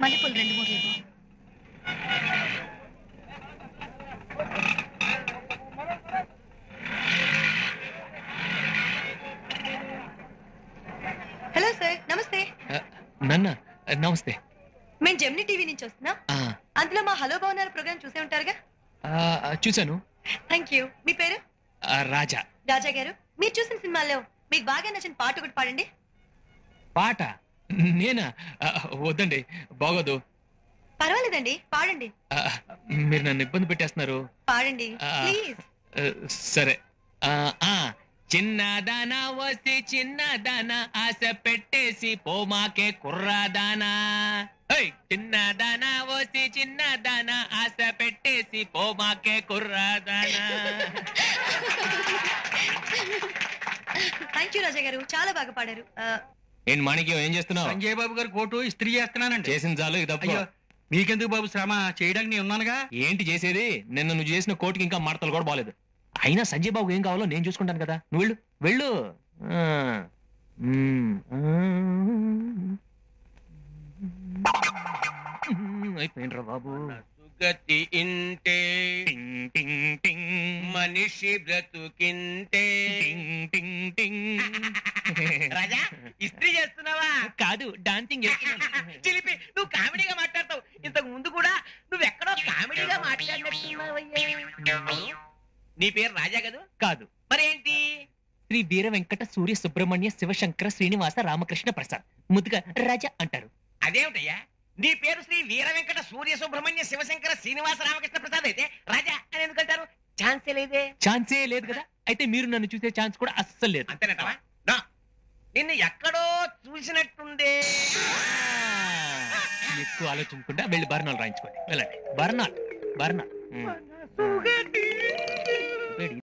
మల్లెపూలు 2, 3 ఇవ్వు. Hello sir, నమస్తే. నన్న నమస్తే. మేము జెమిని టీవీ నుంచి వస్తున్నాం. అందులో మా హలో బాగున్నారు ప్రోగ్రామ్ చూసే ఉంటారుగా. చూశాను. Thank you. మీ పేరు? రాజా. రాజా గారు, మీరు చూసిన సినిమాలో మీకు బాగా నచ్చిన పాట ఒకటి పాడండి. పాట? నేనా? వద్దండి, బాగోదు. పర్వాలేదండి, పాడండి. మీరు నన్ను ఇబ్బంది పెట్టేస్తున్నారు. పాడండి ప్లీజ్. సరే. చిన్నదానా వస్తే చిన్నదానా ఆశ పెట్టేసి పోమాకే కుర్రాదానా. చిన్నదానా వస్తే చిన్నదానా ఆశ పెట్టేసి పోమాకే కుర్రాదానా. థ్యాంక్ యూ రాజా గారు, చాలా బాగా పాడారు. ఏంటి మాణిక్యం, ఏం చేస్తున్నావు? సంజయ్ బాబు గారు కోటు ఇస్త్రీ చేస్తున్నానండి. చేసిన చాలు, ఇది తప్పు. అయ్యో, మీకెందుకు బాబు శ్రమ, చేయడానికి నేను ఉన్నానుగా. ఏంటి చేసేది? నిన్న నువ్వు చేసిన కోటికి ఇంకా మడతలు కూడా బాలేదు. అయినా సంజయ్ బాబు ఏం కావాలో నేను చూసుకుంటాను కదా. నువ్వు వెళ్ళు వెళ్ళు. అయిపోయినరా బాబు. సుగతి ఇంటే టింగ్ టింగ్ టింగ్ మనిషి బ్రతుకింటే. టింగ్ టింగ్ టింగ్. రాజా, ఇస్త్రీ చేస్తున్నావా? కాదు, డాన్సింగ్ చేస్తున్నాను. చిలిపి, నువ్వు కామెడీగా మాట్లాడతావు. ఇంతకు ముందు కూడా నువ్వెక్కడో కామెడీగా మాట్లాడినట్టున్నావయ్యా. నీ పేరు రాజా కదూ? కాదు. మరేంటి? శ్రీ వీర వెంకట సూర్య సుబ్రహ్మణ్య శివశంకర శ్రీనివాస రామకృష్ణ ప్రసాద్, ముద్దుగా రాజా అంటారు. అదేమిటయ్యా, నీ పేరు శ్రీ వీర వెంకట సూర్య సుబ్రహ్మణ్య శివశంకర శ్రీనివాస రామకృష్ణ ప్రసాద్ అయితే రాజా అని ఎందుకంటారు? ఛాన్సే లేదే. ఛాన్సే లేదు కదా. అయితే మీరు నన్ను చూసే ఛాన్స్ కూడా అస్సలు లేదు. అంతేనటవా? నిన్ను ఎక్కడో చూసినట్టుందే. ఎక్కువ ఆలోచించకుండా వెళ్ళి బర్ణాలు రాయించుకోండి. వెళ్ళండి. బర్ణాలు.